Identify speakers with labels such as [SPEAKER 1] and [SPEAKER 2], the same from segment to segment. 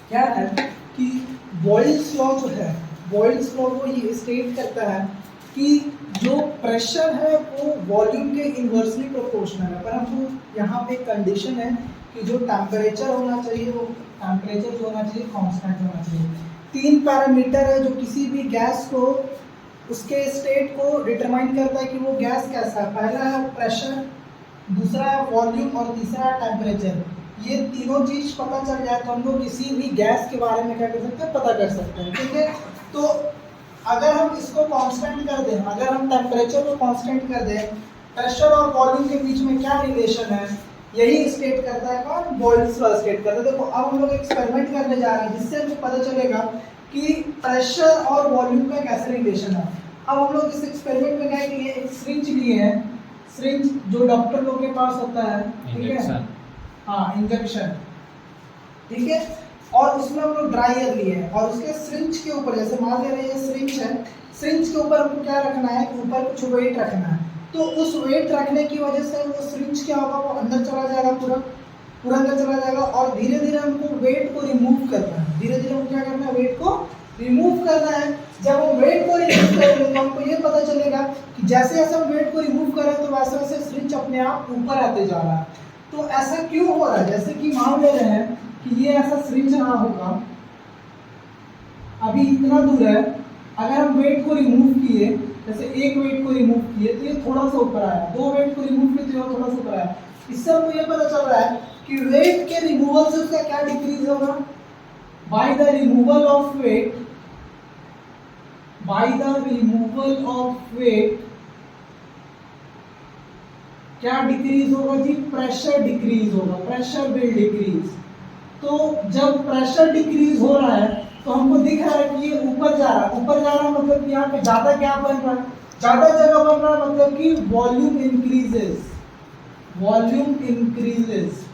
[SPEAKER 1] क्या है कि बॉयल्स लॉ जो है, बॉयल्स लॉ वो ये स्टेट करता है कि जो प्रेशर है वो वॉल्यूम के इन्वर्सली प्रोपोर्शनल है, परंतु यहाँ पे कंडीशन है कि जो टेम्परेचर होना चाहिए वो टेम्परेचर जो होना चाहिए कांस्टेंट होना चाहिए। तीन पैरामीटर है जो किसी भी गैस को उसके स्टेट को डिटरमाइन करता है कि वो गैस कैसा है। पहला है प्रेशर, दूसरा है वॉल्यूम और तीसरा है टेम्परेचर। ये तीनों चीज पता चल जाए तो हम लोग किसी भी गैस के बारे में क्या कर सकते हैं, पता कर सकते हैं। ठीक है, तो अगर हम इसको कांस्टेंट कर दें, अगर हम टेम्परेचर को कांस्टेंट कर दें, प्रेशर और वॉल्यूम के बीच में क्या रिलेशन है, यही स्टेट करता है कौन, बॉयल्स लॉ स्टेट करता है। देखो अब हम लोग एक्सपेरिमेंट करने जा रहे हैं जिससे हमें पता चलेगा कि प्रेशर और वॉल्यूम का कैसे रिलेशन है। अब हम लोग इस एक्सपेरिमेंट में क्या है कि ये एक सिरिंज लिए हैं, सिरिंज जो डॉक्टर लोग के पास होता है, ठीक है, हाँ इंजेक्शन, ठीक है, और उसमें हम लोग ड्राई एयर लिए हैं और उसके सिरिंज के ऊपर, जैसे मान ले रहे हैं ये सिरिंज है, सिरिंज के ऊपर हमको क्या रखना है, ऊपर कुछ वेट रखना है। तो उस वेट रखने की वजह से वो सिरिंज क्या होगा, वो अंदर चला जाएगा, पूरा पूरा अंदर चला जाएगा और धीरे धीरे हमको वेट को रिमूव करना है। धीरे धीरे हमको क्या करना है, वेट को रिमूव करना है। जब हम वेट को रिमूव करेंगे तो हमको ये पता चलेगा कि जैसे जैसे हम वेट को रिमूव कर रहे हैं तो वैसे वैसे सिरिंज अपने आप ऊपर आते जा रहा है। तो ऐसा क्यों हो रहा है, जैसे कि मान ले रहे हैं कि ये ऐसा सिरिंज रहा होगा, अभी इतना दूर है, अगर हम वेट को रिमूव किए, जैसे एक वेट को रिमूव किए तो ये थोड़ा सा ऊपर आया, दो वेट को रिमूव किए तो ये थोड़ा सा ऊपर आया। इससे हमको ये पता चल रहा है कि वेट के रिमूवल से उसका क्या डिक्रीज होगा, by the removal of weight, by the removal of weight क्या डिक्रीज होगा जी, प्रेशर डिक्रीज होगा, प्रेशर विल डिक्रीज। तो जब प्रेशर डिक्रीज हो रहा है तो हमको दिख रहा है कि ये ऊपर जा रहा है, ऊपर जा रहा है मतलब कि यहाँ पे ज्यादा गैप बन रहा है, ज्यादा जगह बन रहा है मतलब कि वॉल्यूम इंक्रीजेस, वॉल्यूम इंक्रीजेस।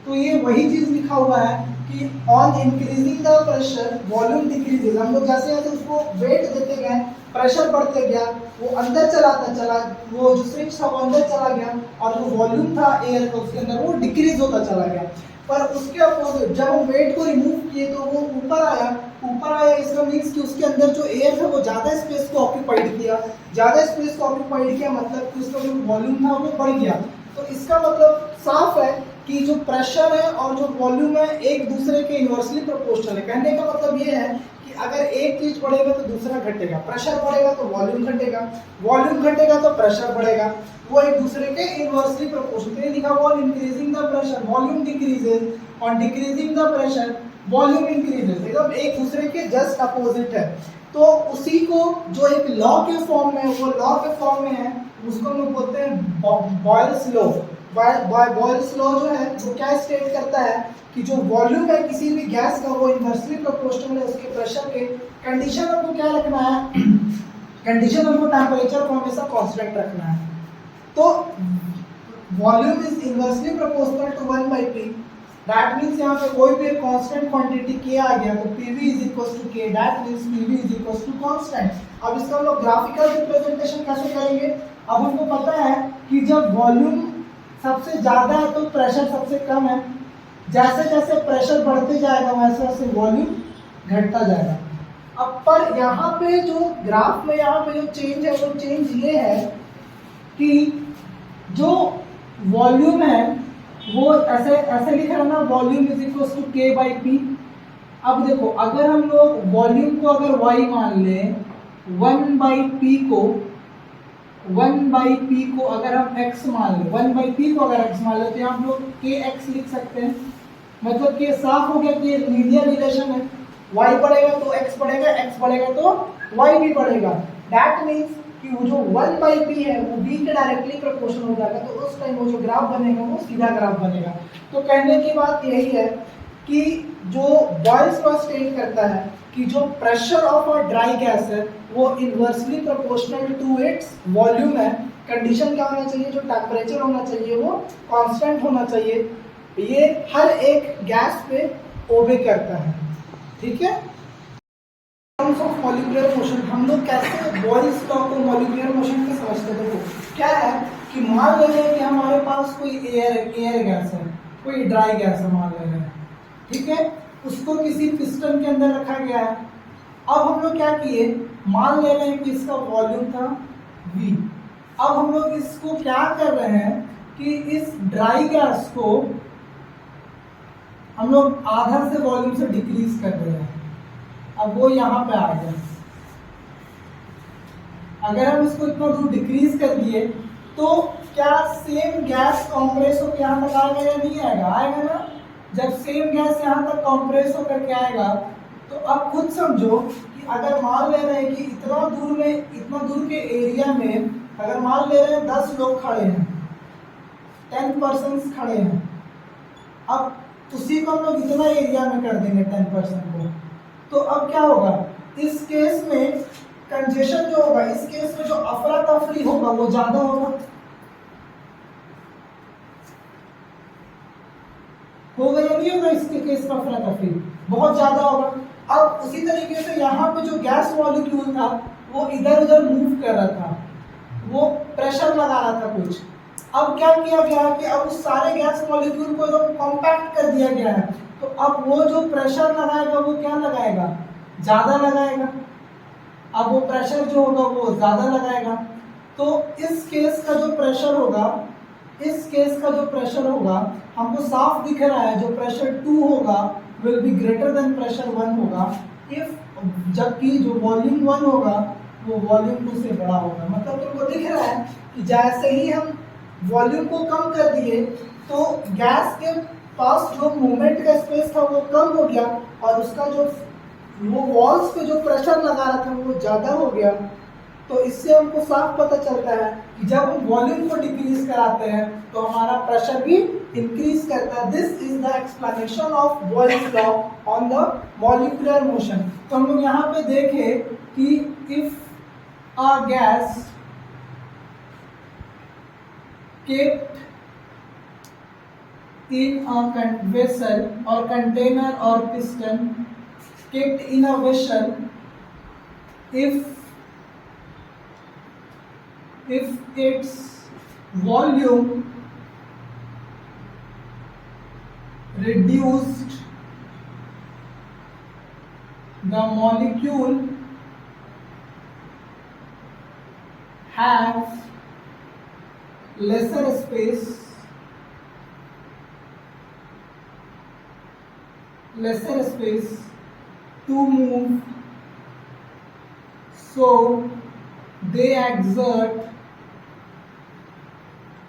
[SPEAKER 1] तो ये वही चीज लिखा हुआ है कि on increasing the pressure volume decreases. हम लोग जैसे जैसे उसको वेट देते गए, प्रेशर बढ़ते गया, वो अंदर चला, वो जो स्विच था वो अंदर चला गया और जो वॉल्यूम था एयर का उसके अंदर वो डिक्रीज होता चला गया। पर उसके अपोजिट जब हम वेट को रिमूव किए तो वो ऊपर आया, ऊपर आया इसका मीन्स कि उसके अंदर जो एयर था वो ज़्यादा स्पेस को ऑक्यूपाइड किया, ज़्यादा स्पेस को ऑक्यूपाइड किया मतलब कि उसका जो वॉल्यूम था वो बढ़ गया। तो इसका मतलब साफ है कि जो प्रेशर है और जो वॉल्यूम है एक दूसरे के इन्वर्सली प्रोपोर्शनल है। कहने का मतलब ये है कि अगर एक चीज बढ़ेगा तो दूसरा घटेगा, प्रेशर बढ़ेगा तो वॉल्यूम घटेगा, वॉल्यूम घटेगा तो प्रेशर बढ़ेगा, वो एक दूसरे के इन्वर्सली प्रोपोर्शनल। ये लिखा हुआ increasing the pressure volume decreases और decreasing the pressure volume increases, एकदम एक दूसरे के जस्ट अपोजिट है। तो उसी को जो एक लॉ के फॉर्म में, वो लॉ के फॉर्म में है, उसको हम लोग बोलते हैं बॉयल्स लॉ। बॉयल्स लॉ जो है वो क्या स्टेट करता है कि जो वॉल्यूम है किसी भी गैस का वो इन्वर्सली प्रोपोर्शनल है उसके प्रेशर के। कंडीशन हमको क्या रखना है, कंडीशन हमको टेम्परेचर को हमेशा कांस्टेंट रखना है। तो volume is inversely proportional to 1/p, that means यहाँ पे कोई भी कांस्टेंट क्वांटिटी k आ गया तो pv is equal to k, that means pv is equal to constant. अब इसका हम लोग ग्राफिकल रिप्रेजेंटेशन कैसे करेंगे, अब हमको पता है कि जब वॉल्यूम सबसे ज्यादा है तो प्रेशर सबसे कम है, जैसे जैसे प्रेशर बढ़ते जाएगा वैसे वैसे वॉल्यूम घटता जाएगा। अब पर यहाँ पे जो ग्राफ में यहाँ पे जो चेंज है वो चेंज ये है कि जो वॉल्यूम है वो ऐसे ऐसे लिख रहा है ना, volume is equal to k/p। अब देखो अगर हम लोग वॉल्यूम को अगर y मान लें, 1/p को, 1/p को अगर हम x मान लें, 1/p को अगर x मान लें तो यहाँ हम लोग kx लिख सकते हैं। मतलब कि साफ हो गया कि ये लीनियर रिलेशन है, y बढ़ेगा तो x बढ़ेगा, x बढ़ेगा तो y भी बढ़ेगा। दैट मींस कि वो जो 1/p है वो b के डायरेक्टली प्रोपोर्शनल हो जाएगा, तो उस टाइम वो जो ग्राफ बनेगा वो सीधा ग्राफ बनेगा। तो कहने की बात यही है कि जो बॉयल्स लॉ स्टेट करता है कि जो pressure of a dry gas है वो inversely proportional to its volume है। कंडीशन क्या होना चाहिए, जो टेम्परेचर होना चाहिए वो कांस्टेंट होना चाहिए। ये हर एक गैस पे ओबे करता है, ठीक है। टर्म्स ऑफ मॉलिक्यूलर मोशन हम लोग कैसे बॉयल्स लॉ को मॉलिक्यूलर मोशन में समझते हैं। देखो क्या है कि मान ले रहे हैं कि हमारे पास कोई एयर गैस है, कोई ड्राई गैस है मान ले रहे हैं, ठीक है। उसको किसी पिस्टन के अंदर रखा गया है। अब हम लोग क्या किए, मान ले रहे हैं कि इसका वॉल्यूम था V। अब हम लोग इसको क्या कर रहे हैं कि इस ड्राई गैस को हम लोग आधा से वॉल्यूम से डिक्रीज कर रहे हैं। अब वो यहाँ पे आ गया। अगर हम इसको इतना दूर डिक्रीज कर दिए तो क्या सेम गैस कंप्रेस होकर यहाँ तक आएगा या नहीं आएगा? आएगा ना। जब सेम गैस यहाँ तक कंप्रेस होकर के आएगा तो अब खुद समझो कि अगर मान ले रहे हैं कि इतना दूर के एरिया में अगर मान ले रहे हैं 10 लोग खड़े हैं, 10 पर्सन खड़े हैं, अब उसी को हम लोग इतना एरिया में कर देंगे 10% को, तो अब क्या होगा, इस केस में कंजेशन जो होगा, इस केस में जो अफरा तफरी होगा वो ज्यादा होगा या नहीं होगा? इसके केस में अफरा तफरी बहुत ज्यादा होगा। अब उसी तरीके से यहाँ पे जो गैस मॉलिक्यूल था वो इधर उधर मूव कर रहा था, वो प्रेशर लगा रहा था कुछ। अब क्या किया गया कि अब उस सारे गैस मॉलिक्यूल को एकदम कॉम्पैक्ट कर दिया गया है, तो अब वो जो प्रेशर लगाएगा वो क्या लगाएगा? ज्यादा लगाएगा। अब वो प्रेशर जो होगा वो ज्यादा लगाएगा। तो इस केस का जो प्रेशर होगा हमको साफ दिख रहा है, जो प्रेशर 2 होगा will be greater than pressure 1 होगा, जबकि जो वॉल्यूम 1 होगा वो वॉल्यूम 2 से बड़ा होगा। मतलब तुमको दिख रहा है कि जैसे ही हम वॉल्यूम को कम कर दिए तो गैस के पास जो मूवमेंट का स्पेस था वो कम हो गया और उसका जो वो वॉल्स पे जो प्रेशर लगा रहा था वो ज़्यादा हो गया। तो इससे हमको साफ पता चलता है कि जब हम वॉल्यूम को डिक्रीज कराते हैं तो हमारा प्रेशर भी इंक्रीज करता है। This is the explanation of Boyle's law on the molecular motion. तो हम लोग यहाँ पे देखें कि if a gas kept in a vessel or container or piston, kept in a vessel, if its volume reduced, the molecule has lesser space to move, so they exert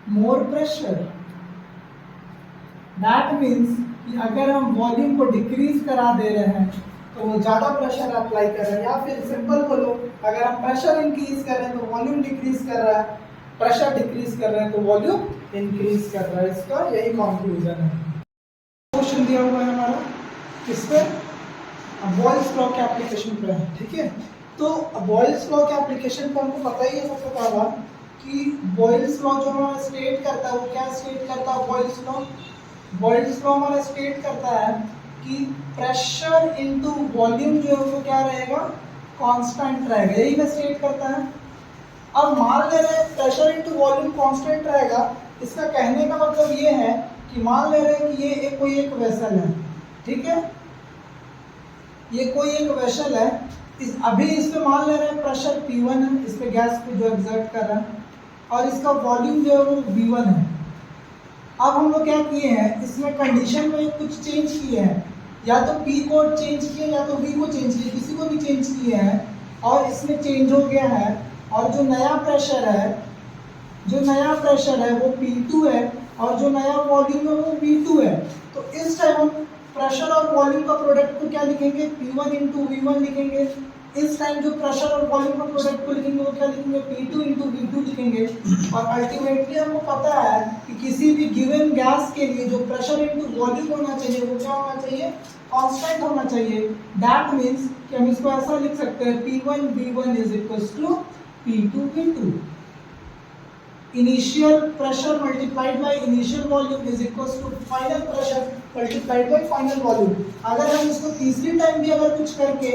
[SPEAKER 1] more pressure. That means कि अगर हम volume को decrease करा दे रहे हैं तो वो ज़्यादा प्रेशर अप्लाई कर रहे हैं, या फिर सिंपल बोलो अगर हम प्रेशर इंक्रीज कर रहे हैं तो वॉल्यूम डिक्रीज कर रहा है, प्रेशर डिक्रीज कर रहे हैं तो वॉल्यूम इंक्रीज कर रहा है। इसका यही कंक्लूजन है। क्वेश्चन दिया हुआ है हमारा किस पे? बॉयल्स लॉ के एप्लीकेशन पे है। ठीक है, तो बॉयल्स लॉ के एप्लीकेशन पे हमको पता ही है सबसे पहला कि बॉयल्स लॉ जो हमारा स्टेट करता है वो क्या स्टेट करता है? बॉयल्स लॉ हमारा स्टेट करता है कि प्रेशर इनटू वॉल्यूम जो है वो क्या रहेगा? कांस्टेंट रहेगा। यही ना स्टेट करता है। अब मान ले रहे हैं प्रेशर इनटू वॉल्यूम कांस्टेंट रहेगा, इसका कहने का मतलब ये है कि मान ले रहे हैं कि ये कोई एक वेसल है। ठीक है, ये कोई एक वेसल है, अभी इस पे मान ले रहे हैं प्रेशर P1 है, इस पे गैस पे जो एग्जर्ट कर रहा है, और इसका वॉल्यूम जो है वो V1 है। अब हम लोग क्या किए हैं, इसमें कंडीशन में कुछ चेंज किए हैं, या तो P को चेंज किए या तो V को चेंज किए, किसी को भी चेंज किए हैं और इसमें चेंज हो गया है। और जो नया प्रेशर है वो P2 है और जो नया वॉल्यूम है वो V2 है। तो इस टाइम हम प्रेशर और वॉल्यूम का प्रोडक्ट को क्या लिखेंगे? P1 इंटू V1 लिखेंगे। इस टाइम जो प्रेशर और वॉल्यूम का प्रोडक्ट को लिखेंगे वो क्या लिखेंगे? P2 इंटू V2 लिखेंगे। और अल्टीमेटली हमको पता है कि किसी भी गिवन गैस के लिए जो प्रेशर इंटू वॉल्यूम होना चाहिए वो क्या होना चाहिए? कांस्टेंट होना चाहिए। दैट मीन्स कि हम इसको ऐसा लिख सकते हैं P1 V1 is equal to P2 V2। Initial pressure multiplied by initial volume is equal to final pressure multiplied by final volume. अगर हम इसको तीसरी टाइम भी अगर कुछ करके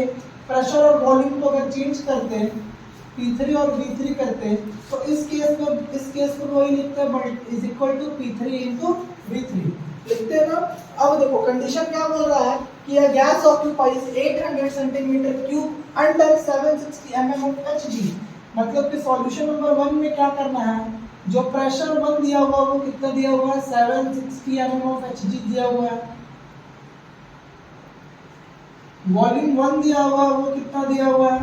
[SPEAKER 1] प्रेशर और वॉल्यूम को अगर चेंज करते P3 और V3 करते तो इस केस में वही लिखते हैं is equal to P3 into V3 लिखते हैं ना। अब देखो कंडीशन क्या बोल रहा है कि a gas occupies 800 centimeter cube under 760 mm of Hg। मतलब कि सॉल्यूशन नंबर 1 में क्या करना है, जो प्रेशर 1 दिया हुआ वो कितना दिया हुआ है, 760 mm of Hg दिया हुआ है। वॉल्यूम 1 दिया हुआ है वो कितना दिया हुआ है,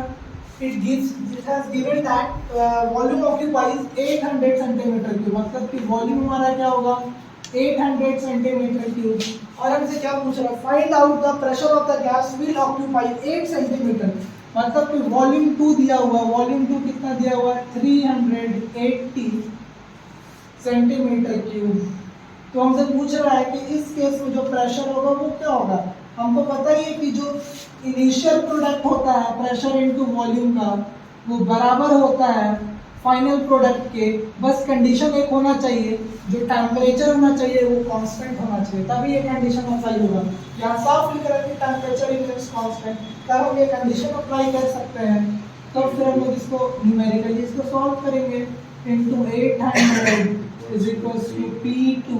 [SPEAKER 1] it has given that volume occupies 800 centimeter cube। मतलब कि वॉल्यूम हमारा क्या होगा, 800 centimeter cube। और हमसे क्या पूछ रहा है, find out the pressure of the gas will occupy 8 centimetre. मतलब कि वॉल्यूम 2 दिया हुआ है, वॉल्यूम 2 कितना दिया हुआ है, 380 सेंटीमीटर क्यूब। तो हमसे पूछ रहा है कि इस केस में जो प्रेशर होगा वो क्या होगा। हमको पता ही है कि जो इनिशियल प्रोडक्ट होता है प्रेशर इनटू वॉल्यूम का वो बराबर होता है फाइनल प्रोडक्ट के। बस कंडीशन एक होना चाहिए, जो टेम्परेचर होना चाहिए वो कांस्टेंट होना चाहिए, तभी ये कंडीशन अप्लाई होगा। यहाँ साफ लिख रहा है कि टेम्परेचर इज कांस्टेंट, तब हम ये कंडीशन अप्लाई कर सकते हैं। तो फिर हम लोग इसको न्यूमेरिकली इसको सॉल्व करेंगे। Into 800 is equals to P2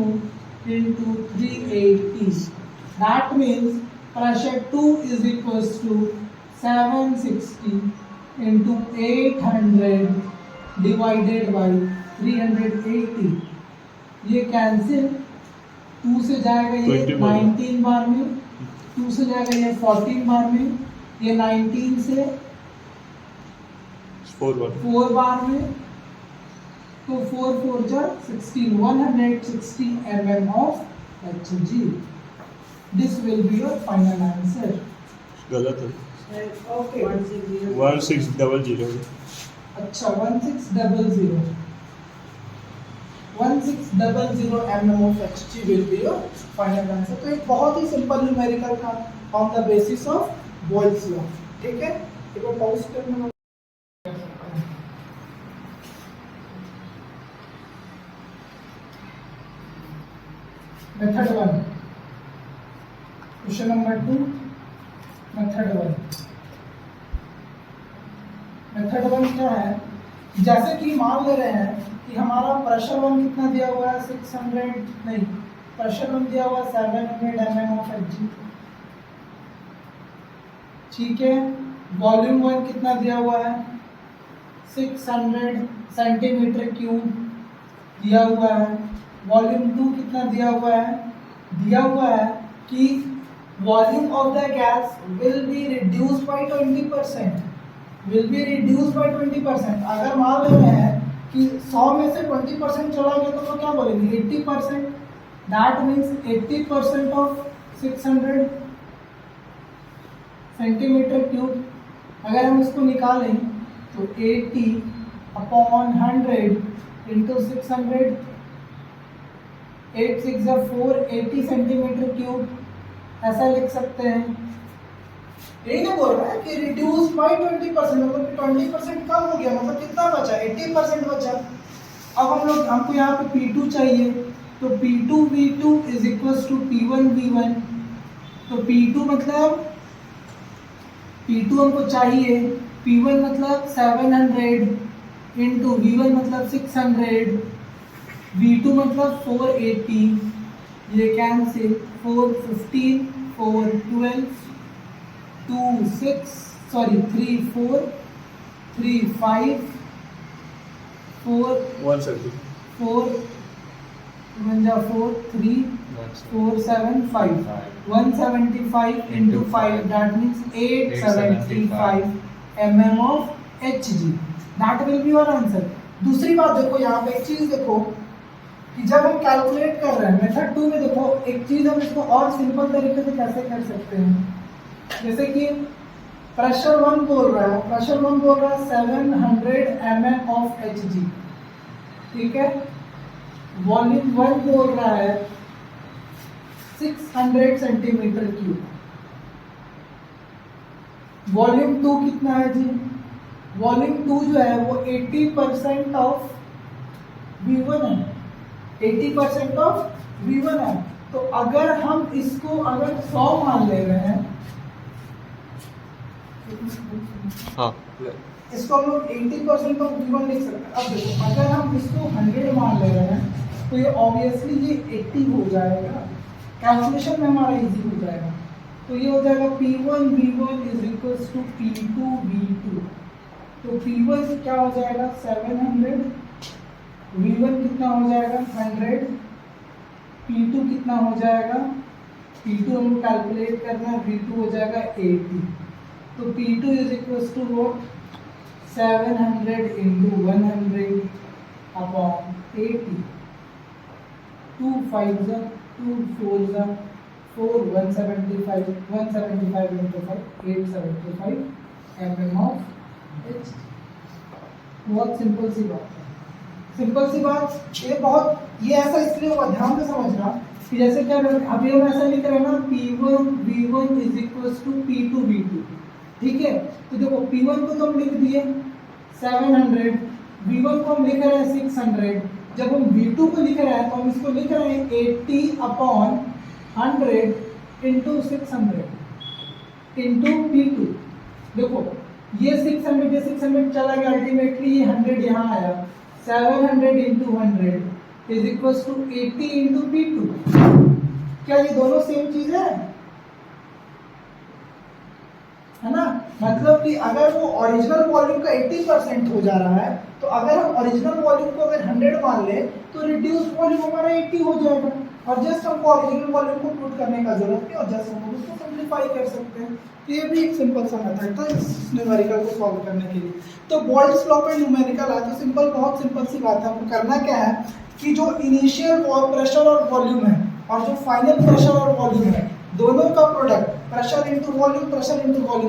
[SPEAKER 1] into 380। That means pressure 2 is equals to 760 into 800 divided by 380। ये कैंसिल, 2 से जाएगा ये 19 बार में, 2 से जाएगा ये 14 बार में, ये 19 से 4 बार में, तो 4 4 जा 16, 160 mm of Hg। This will be your final answer।
[SPEAKER 2] गलत है,
[SPEAKER 1] ओके
[SPEAKER 2] 1600।
[SPEAKER 1] अच्छा 1600 mm of Hg will be your final answer। तो एक बहुत ही सिंपल न्यूमेरिकल था on the basis of Boyle's law. ठीक है, एक बार पॉज करना। Method 1, question number 2, method 1। Method 1 क्या है, जैसे कि मान ले रहे हैं कि हमारा प्रेशर 1 कितना दिया हुआ है, 600 नहीं, प्रेशर 1 दिया हुआ है 700 mm of Hg। ठीक है, वॉल्यूम 1 कितना दिया हुआ है, 600 सेंटीमीटर क्यूब दिया हुआ है। वॉल्यूम 2 कितना दिया हुआ है कि volume of the gas will be reduced by 20%, अगर मान ले रहे हैं कि 100 में से 20% चला गया तो क्या बोलेंगे, 80%। That means 80% of 600 centimetre cube. अगर हम इसको निकालें तो 80/100 इंटू 600, 8 6 4, 80 सेंटीमीटर क्यूब, ऐसा लिख सकते हैं। यही ना बोल रहा है कि रिड्यूस बाय 20%, मतलब 20% कम हो गया, मतलब कितना बचा, 80% बचा। अब हमको यहाँ पे P2 चाहिए, तो P2 V2 is equals to P1 V1। तो P2 मतलब P2 हमको चाहिए, P1 मतलब 700 इंटू V1 मतलब 600, V2 मतलब 480, ये cancel, 4 15 4 12 2 6 sorry 3 4 3 5 4
[SPEAKER 2] 170
[SPEAKER 1] 4 4 3 4 7 5 175 into 5, that means 8735 mm of Hg। that will be your answer। दूसरी बात देखो, यहाँ पे एक चीज देखो कि जब हम कैलकुलेट कर रहे हैं मेथड 2 में, देखो एक चीज हम इसको और सिंपल तरीके से कैसे कर सकते हैं। जैसे कि प्रेशर 1 बोल रहा है 700 mm of Hg। ठीक है, वॉल्यूम 1 बोल रहा है 600 सेंटीमीटर क्यूब। वॉल्यूम 2 कितना है जी, वॉल्यूम 2 जो है वो 80% ऑफ V1 है, 80% ऑफ V1 है। तो अगर हम इसको अगर 100 मान ले रहे हैं,
[SPEAKER 2] हाँ,
[SPEAKER 1] इसको हम लोग 80% ऑफ V1 लिख सकते हैं। अब देखो अगर हम इसको 100 मान ले रहे हैं तो ये ऑब्वियसली ये 80 हो जाएगा, कैलकुलेशन में हमारा इजी हो जाएगा। तो ये हो जाएगा P1 V1 is equals to P2 V2। तो P1 क्या हो जाएगा 700, V1 कितना हो जाएगा 100, P2 कितना हो जाएगा, P2 हम कैलकुलेट करना है, V2 हो जाएगा 80। तो P2 is equals to what 700 into 100 upon 80। 2 5 जा 2 4 जा 4 175 175 into 5 875 mm of H। बहुत सिंपल सी बात है, सिंपल सी बात। ये ऐसा इसलिए होगा, ध्यान से समझना कि जैसे क्या अभी हम ऐसा लिख रहे हैं ना P1 V1 is equals to P2 V2, ठीक है। तो देखो P1 को तो हम लिख दिए 700, V1 को हम लिख रहे हैं 600। जब हम V2 को लिख रहे हैं तो हम इसको लिख रहे हैं 80 अपॉन 100 इंटू 600 इंटू P2। देखो ये 600 चला गया, अल्टीमेटली ये 100 यहाँ आया, 700 into 100 is equals to 80 into P2। क्या ये दोनों सेम चीज है ना? मतलब कि अगर वो ओरिजिनल वॉल्यूम का 80% हो जा रहा है, तो अगर हम ओरिजिनल वॉल्यूम को अगर 100 मान ले तो रिड्यूस्ड वॉल्यूम हमारा 80 हो जाएगा, और जस्ट हमको ओरिजिनल वॉल्यूम को पुट करने का जरूरत नहीं, और जस्ट हम उसको सिंपलीफाई कर सकते हैं। तो ये भी एक सिंपल सा मेथड था इस न्यूमेरिकल को सॉल्व करने के लिए। तो बोल्ट्स लॉ पे न्यूमेरिकल है तो सिंपल, बहुत सिंपल सी बात है। हमको करना क्या है कि जो इनिशियल प्रेशर और वॉल्यूम है और जो फाइनल प्रेशर और वॉल्यूम है, दोनों का प्रोडक्ट प्रेशर इंटू वॉल्यूम,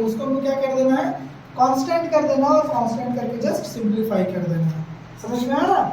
[SPEAKER 1] उसको हमको क्या कर देना है, कांस्टेंट कर देना, और कांस्टेंट करके जस्ट सिंपलीफाई कर देना है। समझ में आ रहा?